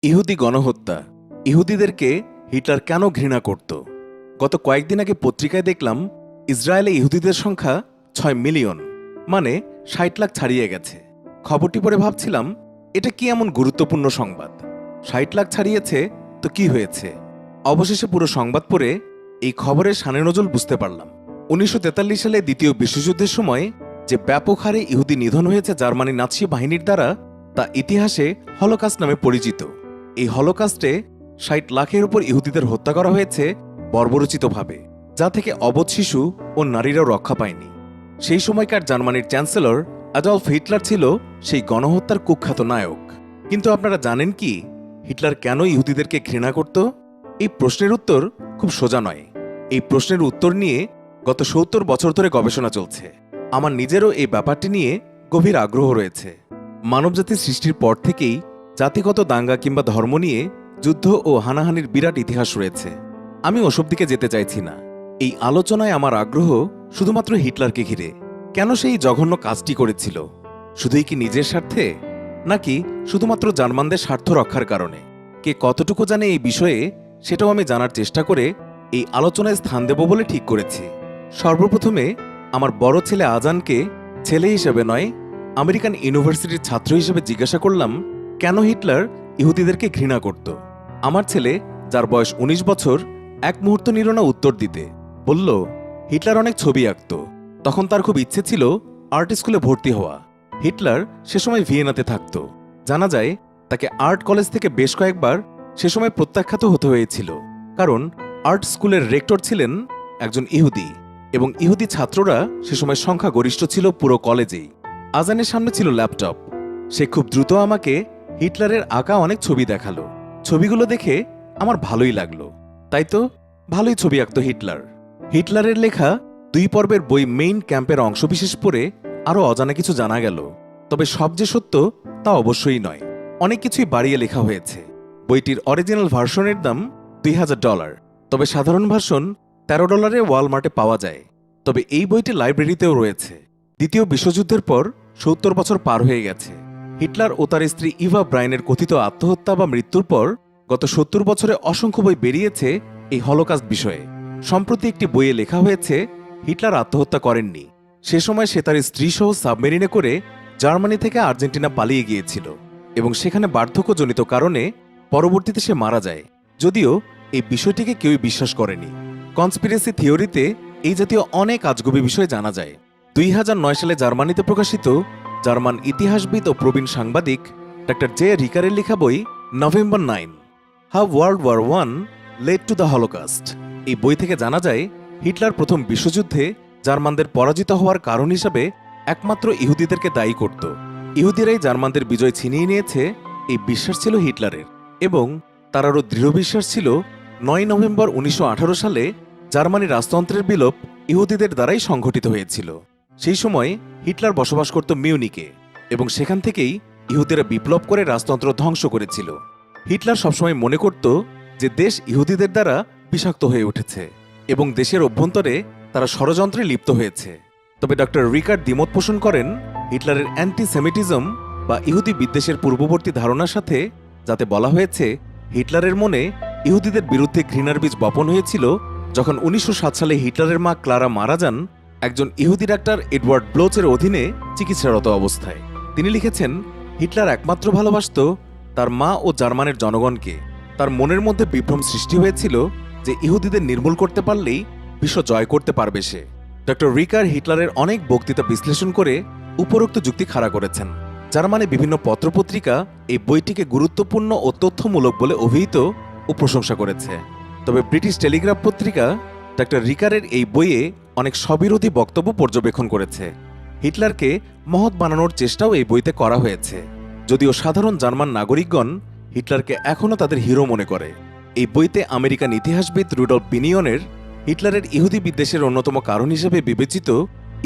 ইহুদি গণহত্যা। ইহুদিদেরকে হিটলার কেন ঘৃণা করত? গত কয়েকদিন আগে পত্রিকায় দেখলাম ইসরায়েলে ইহুদিদের সংখ্যা ৬ মিলিয়ন, মানে ৬০ লাখ ছাড়িয়ে গেছে। খবরটি পড়ে ভাবছিলাম, এটা কি এমন গুরুত্বপূর্ণ সংবাদ? ৬০ লাখ ছাড়িয়েছে তো কি হয়েছে? অবশেষে পুরো সংবাদ পড়ে এই খবরের শানে নজল বুঝতে পারলাম। ১৯৪৩ সালে দ্বিতীয় বিশ্বযুদ্ধের সময় যে ব্যাপক হারে ইহুদি নিধন হয়েছে জার্মানি নাৎসি বাহিনীর দ্বারা, তা ইতিহাসে হলোকাস্ট নামে পরিচিত। এই হলোকাস্টে ৬০ লাখের উপর ইহুদিদের হত্যা করা হয়েছে বর্বরোচিতভাবে, যা থেকে অবধ শিশু ও নারীরাও রক্ষা পায়নি। সেই সময়কার জার্মানির চ্যান্সেলর অ্যাডলফ হিটলার ছিল সেই গণহত্যার কুখ্যাত নায়ক। কিন্তু আপনারা জানেন কি, হিটলার কেন ইহুদিদেরকে ঘৃণা করত? এই প্রশ্নের উত্তর খুব সোজা নয়। এই প্রশ্নের উত্তর নিয়ে গত ৭০ বছর ধরে গবেষণা চলছে। আমার নিজেরও এই ব্যাপারটি নিয়ে গভীর আগ্রহ রয়েছে। মানবজাতির সৃষ্টির পর থেকেই জাতিগত দাঙ্গা কিংবা ধর্ম নিয়ে যুদ্ধ ও হানাহানির বিরাট ইতিহাস রয়েছে। আমি ওসব দিকে যেতে চাইছি না। এই আলোচনায় আমার আগ্রহ শুধুমাত্র হিটলারকে ঘিরে। কেন সেই জঘন্য কাজটি করেছিল? শুধুই কি নিজের স্বার্থে, নাকি শুধুমাত্র জার্মানদের স্বার্থ রক্ষার কারণে? কে কতটুকু জানে এই বিষয়ে, সেটাও আমি জানার চেষ্টা করে এই আলোচনায় স্থান দেব বলে ঠিক করেছি। সর্বপ্রথমে আমার বড় ছেলে আজানকে ছেলে হিসেবে নয়, আমেরিকান ইউনিভার্সিটির ছাত্র হিসেবে জিজ্ঞাসা করলাম, কেন হিটলার ইহুদিদেরকে ঘৃণা করত? আমার ছেলে, যার বয়স ১৯ বছর, এক মুহূর্ত নিল না উত্তর দিতে। বলল, হিটলার অনেক ছবি আঁকত, তখন তার খুব ইচ্ছে ছিল আর্ট স্কুলে ভর্তি হওয়া। হিটলার সে সময় ভিয়েনাতে থাকত। জানা যায় তাকে আর্ট কলেজ থেকে বেশ কয়েকবার সে সময় প্রত্যাখ্যাত হতে হয়েছিল, কারণ আর্ট স্কুলের রেক্টর ছিলেন একজন ইহুদি, এবং ইহুদি ছাত্ররা সে সময় সংখ্যাগরিষ্ঠ ছিল পুরো কলেজেই। আজানের সামনে ছিল ল্যাপটপ। সে খুব দ্রুত আমাকে হিটলারের আঁকা অনেক ছবি দেখালো। ছবিগুলো দেখে আমার ভালোই লাগলো। তাই তো, ভালোই ছবি আঁকত হিটলার। হিটলারের লেখা ২ পর্বের বই মেইন ক্যাম্পের অংশবিশেষ পড়ে আরও অজানা কিছু জানা গেল। তবে সব যে সত্য তা অবশ্যই নয়। অনেক কিছুই বাড়িয়ে লেখা হয়েছে। বইটির অরিজিনাল ভার্সনের দাম $২,০০০, তবে সাধারণ ভার্সন $১৩ ওয়ালমার্টে পাওয়া যায়। তবে এই বইটি লাইব্রেরিতেও রয়েছে। দ্বিতীয় বিশ্বযুদ্ধের পর ৭০ বছর পার হয়ে গেছে। হিটলার ও তার স্ত্রী ইভা ব্রাইনের কথিত আত্মহত্যা বা মৃত্যুর পর গত ৭০ বছরে অসংখ্য বই বেরিয়েছে এই হলোকাস্ট বিষয়ে। সম্প্রতি একটি বইয়ে লেখা হয়েছে হিটলার আত্মহত্যা করেননি। সে সময় সে তার স্ত্রীসহ সাবমেরিনে করে জার্মানি থেকে আর্জেন্টিনা পালিয়ে গিয়েছিল, এবং সেখানে বার্ধক্যজনিত কারণে পরবর্তীতে সে মারা যায়। যদিও এই বিষয়টিকে কেউই বিশ্বাস করেনি। কনস্পিরেসি থিওরিতে এই জাতীয় অনেক আজগুবি বিষয় জানা যায়। ২০০৯ সালে জার্মানিতে প্রকাশিত জার্মান ইতিহাসবিদ ও প্রবীণ সাংবাদিক ডক্টর জে রিকারের লেখা বই November 9, how World War One led to the Holocaust, এই বই থেকে জানা যায় হিটলার প্রথম বিশ্বযুদ্ধে জার্মানদের পরাজিত হওয়ার কারণ হিসাবে একমাত্র ইহুদিদেরকে দায়ী করত। ইহুদিরাই জার্মানদের বিজয় ছিনিয়ে নিয়েছে, এই বিশ্বাস ছিল হিটলারের। এবং তার আরও দৃঢ় বিশ্বাস ছিল ৯ নভেম্বর ১৯১৮ সালে জার্মানি রাজতন্ত্রের বিলোপ ইহুদিদের দ্বারাই সংঘটিত হয়েছিল। সেই সময় হিটলার বসবাস করত মিউনিকে, এবং সেখান থেকেই ইহুদিরা বিপ্লব করে রাজতন্ত্র ধ্বংস করেছিল। হিটলার সবসময় মনে করত যে দেশ ইহুদিদের দ্বারা বিষাক্ত হয়ে উঠেছে এবং দেশের অভ্যন্তরে তারা ষড়যন্ত্রে লিপ্ত হয়েছে। তবে ডক্টর রিকার দ্বিমত পোষণ করেন হিটলারের অ্যান্টিসেমিটিজম বা ইহুদি বিদ্বেষের পূর্ববর্তী ধারণার সাথে, যাতে বলা হয়েছে হিটলারের মনে ইহুদিদের বিরুদ্ধে ঘৃণার বীজ বপন হয়েছিল যখন ১৯০৭ সালে হিটলারের মা ক্লারা মারা যান একজন ইহুদি ডাক্তার এডওয়ার্ড ব্লোচের অধীনে চিকিৎসারত অবস্থায়। তিনি লিখেছেন, হিটলার একমাত্র ভালোবাসত তার মা ও জার্মানের জনগণকে। তার মনের মধ্যে বিভ্রম সৃষ্টি হয়েছিল যে ইহুদিদের নির্মূল করতে পারলেই বিশ্ব জয় করতে পারবে সে। ডক্টর রিকার হিটলারের অনেক বক্তৃতা বিশ্লেষণ করে উপরোক্ত যুক্তি খাড়া করেছেন। জার্মানি বিভিন্ন পত্রপত্রিকা এই বইটিকে গুরুত্বপূর্ণ ও তথ্যমূলক বলে অভিহিত ও প্রশংসা করেছে। তবে ব্রিটিশ টেলিগ্রাফ পত্রিকা ডক্টর রিকারের এই বইয়ে অনেক স্ববিরোধী বক্তব্য পর্যবেক্ষণ করেছে। হিটলারকে মহৎ বানানোর চেষ্টাও এই বইতে করা হয়েছে, যদিও সাধারণ জার্মান নাগরিকগণ হিটলারকে এখনও তাদের হিরো মনে করে। এই বইতে আমেরিকান ইতিহাসবিদ রুডল্ফ বিনিয়নের হিটলারের ইহুদি বিদ্বেষের অন্যতম কারণ হিসেবে বিবেচিত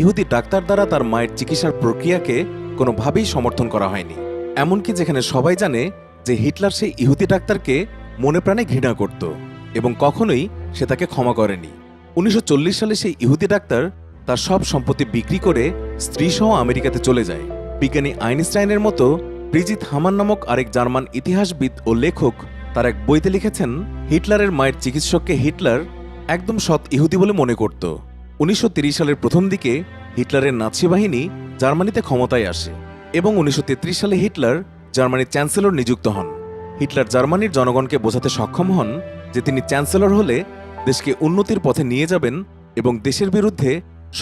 ইহুদি ডাক্তার দ্বারা তার মায়ের চিকিৎসার প্রক্রিয়াকে কোনোভাবেই সমর্থন করা হয়নি। এমনকি যেখানে সবাই জানে যে হিটলার সেই ইহুদি ডাক্তারকে মনে প্রাণে ঘৃণা করত এবং কখনোই সে তাকে ক্ষমা করেনি। ১৯৪০ সালে সেই ইহুদি ডাক্তার তার সব সম্পত্তি বিক্রি করে স্ত্রীসহ আমেরিকাতে চলে যায়। বিজ্ঞানী আইনস্টাইনের মতো ব্রিজিত হামান নামক আরেক জার্মান ইতিহাসবিদ ও লেখক তার এক বইতে লিখেছেন, হিটলারের মায়ের চিকিৎসককে হিটলার একদম সৎ ইহুদি বলে মনে করত। 1930 সালের প্রথম দিকে হিটলারের নাৎসি বাহিনী জার্মানিতে ক্ষমতায় আসে এবং 1933 সালে হিটলার জার্মানির চ্যান্সেলর নিযুক্ত হন। হিটলার জার্মানির জনগণকে বোঝাতে সক্ষম হন যে তিনি চ্যান্সেলর হলে দেশকে উন্নতির পথে নিয়ে যাবেন এবং দেশের বিরুদ্ধে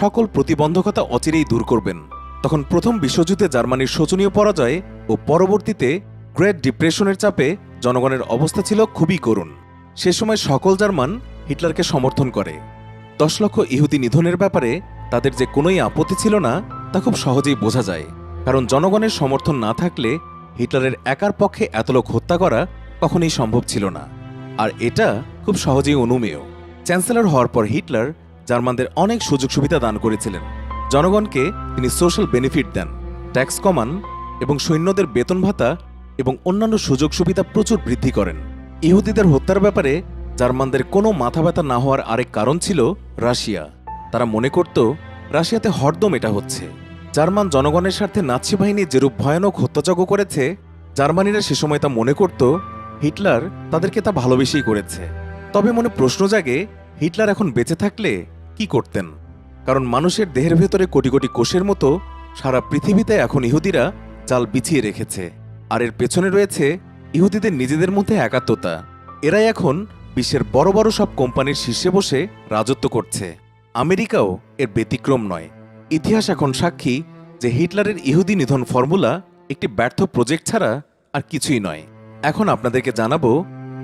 সকল প্রতিবন্ধকতা অচিরেই দূর করবেন। তখন প্রথম বিশ্বযুদ্ধে জার্মানির শোচনীয় পরাজয় ও পরবর্তীতে গ্রেট ডিপ্রেশনের চাপে জনগণের অবস্থা ছিল খুবই করুণ। সে সময় সকল জার্মান হিটলারকে সমর্থন করে। 10 লক্ষ ইহুদি নিধনের ব্যাপারে তাদের যে কোনোই আপত্তি ছিল না তা খুব সহজেই বোঝা যায়, কারণ জনগণের সমর্থন না থাকলে হিটলারের একার পক্ষে এত লোক হত্যা করা কখনোই সম্ভব ছিল না। আর এটা খুব সহজেই অনুমেয়। চ্যান্সেলর হওয়ার পর হিটলার জার্মানদের অনেক সুযোগ সুবিধা দান করেছিলেন। জনগণকে তিনি সোশ্যাল বেনিফিট দেন, ট্যাক্স কমান এবং সৈন্যদের বেতন ভাতা এবং অন্যান্য সুযোগ সুবিধা প্রচুর বৃদ্ধি করেন। ইহুদিদের হত্যার ব্যাপারে জার্মানদের কোনো মাথা ব্যথা না হওয়ার আরেক কারণ ছিল রাশিয়া। তারা মনে করত রাশিয়াতে হরদম এটা হচ্ছে। জার্মান জনগণের স্বার্থে নাৎসি বাহিনী যেরূপ ভয়ানক হত্যাযজ্ঞ করেছে, জার্মানিরা সে সময় তা মনে করত হিটলার তাদেরকে তা ভালোবেসেই করেছে। তবে মনে প্রশ্ন জাগে, হিটলার এখন বেঁচে থাকলে কি করতেন? কারণ মানুষের দেহের ভেতরে কোটি কোটি কোষের মতো সারা পৃথিবীতে এখন ইহুদিরা জাল বিছিয়ে রেখেছে। আর এর পেছনে রয়েছে ইহুদিদের নিজেদের মধ্যে একাত্মতা। এরাই এখন বিশ্বের বড় বড় সব কোম্পানির শীর্ষে বসে রাজত্ব করছে। আমেরিকাও এর ব্যতিক্রম নয়। ইতিহাস এখন সাক্ষী যে হিটলারের ইহুদি নিধন ফর্মুলা একটি ব্যর্থ প্রজেক্ট ছাড়া আর কিছুই নয়। এখন আপনাদেরকে জানাবো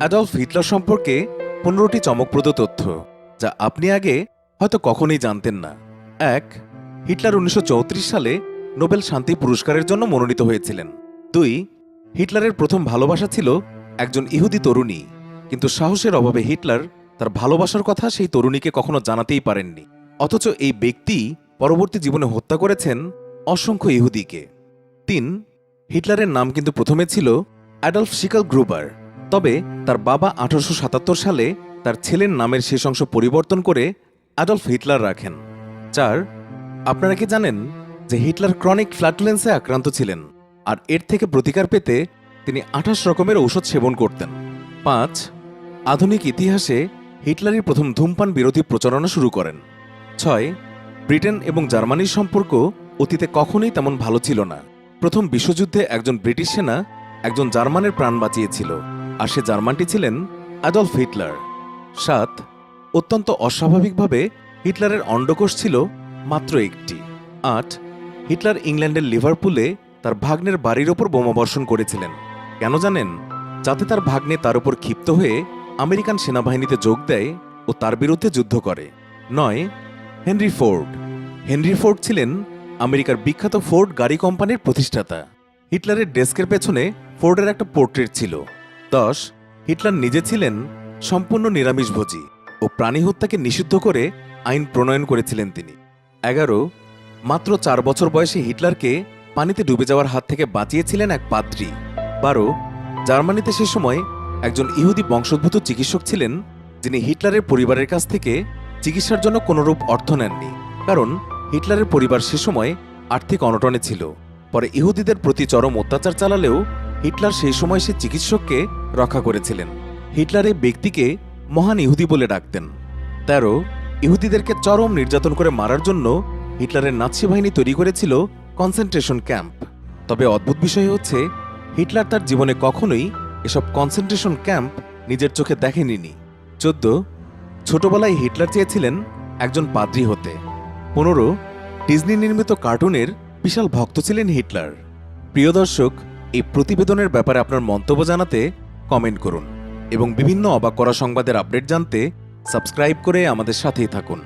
অ্যাডলফ হিটলার সম্পর্কে 15টি চমকপ্রদ তথ্য, যা আপনি আগে হয়তো কখনোই জানতেন না। 1. হিটলার 1934 সালে নোবেল শান্তি পুরস্কারের জন্য মনোনীত হয়েছিলেন। 2. হিটলারের প্রথম ভালোবাসা ছিল একজন ইহুদি তরুণী, কিন্তু সাহসের অভাবে হিটলার তার ভালোবাসার কথা সেই তরুণীকে কখনো জানাতেই পারেননি। অথচ এই ব্যক্তি পরবর্তী জীবনে হত্যা করেছেন অসংখ্য ইহুদিকে। 3. হিটলারের নাম কিন্তু প্রথমে ছিল অ্যাডলফ শিকল গ্রুবার, তবে তার বাবা 1877 সালে তার ছেলের নামের শেষ অংশ পরিবর্তন করে অ্যাডলফ হিটলার রাখেন। 4. আপনারা কি জানেন যে হিটলার ক্রনিক ফ্ল্যাটুলেন্সে আক্রান্ত ছিলেন, আর এর থেকে প্রতিকার পেতে তিনি 28 রকমের ঔষধ সেবন করতেন। 5. আধুনিক ইতিহাসে হিটলারই প্রথম ধূমপান বিরোধী প্রচারণা শুরু করেন। 6. ব্রিটেন এবং জার্মানির সম্পর্ক অতীতে কখনোই তেমন ভালো ছিল না। প্রথম বিশ্বযুদ্ধে একজন ব্রিটিশ সেনা একজন জার্মানের প্রাণ বাঁচিয়েছিল, আর সে জার্মানটি ছিলেন অ্যাডলফ হিটলার। 7. অত্যন্ত অস্বাভাবিকভাবে হিটলারের অন্ডকোষ ছিল মাত্র একটি। 8. হিটলার ইংল্যান্ডের লিভারপুলে তার ভাগ্নের বাড়ির ওপর বোমাবর্ষণ করেছিলেন। কেন জানেন? যাতে তার ভাগ্নে তার উপর ক্ষিপ্ত হয়ে আমেরিকান সেনাবাহিনীতে যোগ দেয় ও তার বিরুদ্ধে যুদ্ধ করে। 9. Henry Ford. হেনরি ফোর্ড ছিলেন আমেরিকার বিখ্যাত ফোর্ড গাড়ি কোম্পানির প্রতিষ্ঠাতা। হিটলারের ডেস্কের পেছনে ফোর্ডের একটা পোর্ট্রেট ছিল। 10. হিটলার নিজে ছিলেন সম্পূর্ণ নিরামিষভোজী ও প্রাণী হত্যাকে নিষিদ্ধ করে আইন প্রণয়ন করেছিলেন তিনি। 11. মাত্র 4 বছর বয়সে হিটলারকে পানিতে ডুবে যাওয়ার হাত থেকে বাঁচিয়েছিলেন এক পাদ্রী। 12. জার্মানিতে সে সময় একজন ইহুদি বংশোদ্ভূত চিকিৎসক ছিলেন, যিনি হিটলারের পরিবারের কাছ থেকে চিকিৎসার জন্য কোনোরূপ অর্থ নেননি, কারণ হিটলারের পরিবার সে সময় আর্থিক অনটনে ছিল। পরে ইহুদিদের প্রতি চরম অত্যাচার চালালেও হিটলার সেই সময় সে চিকিৎসককে রক্ষা করেছিলেন। হিটলার এই ব্যক্তিকে মহান ইহুদি বলে ডাকতেন। 13. ইহুদিদেরকে চরম নির্যাতন করে মারার জন্য হিটলারের নাৎসি বাহিনী তৈরি করেছিল কনসেন্ট্রেশন ক্যাম্প। তবে অদ্ভুত বিষয় হচ্ছে, হিটলার তার জীবনে কখনোই এসব কনসেন্ট্রেশন ক্যাম্প নিজের চোখে দেখেনি। 14. ছোটবেলায় হিটলার চেয়েছিলেন একজন পাদ্রী হতে। 15. ডিজনি নির্মিত কার্টুনের বিশাল ভক্ত ছিলেন হিটলার। প্রিয় দর্শক, এই প্রতিবেদনের ব্যাপারে আপনার মন্তব্য জানাতে কমেন্ট করুন এবং বিভিন্ন অবাক করা সংবাদের আপডেট জানতে সাবস্ক্রাইব করে আমাদের সাথেই থাকুন।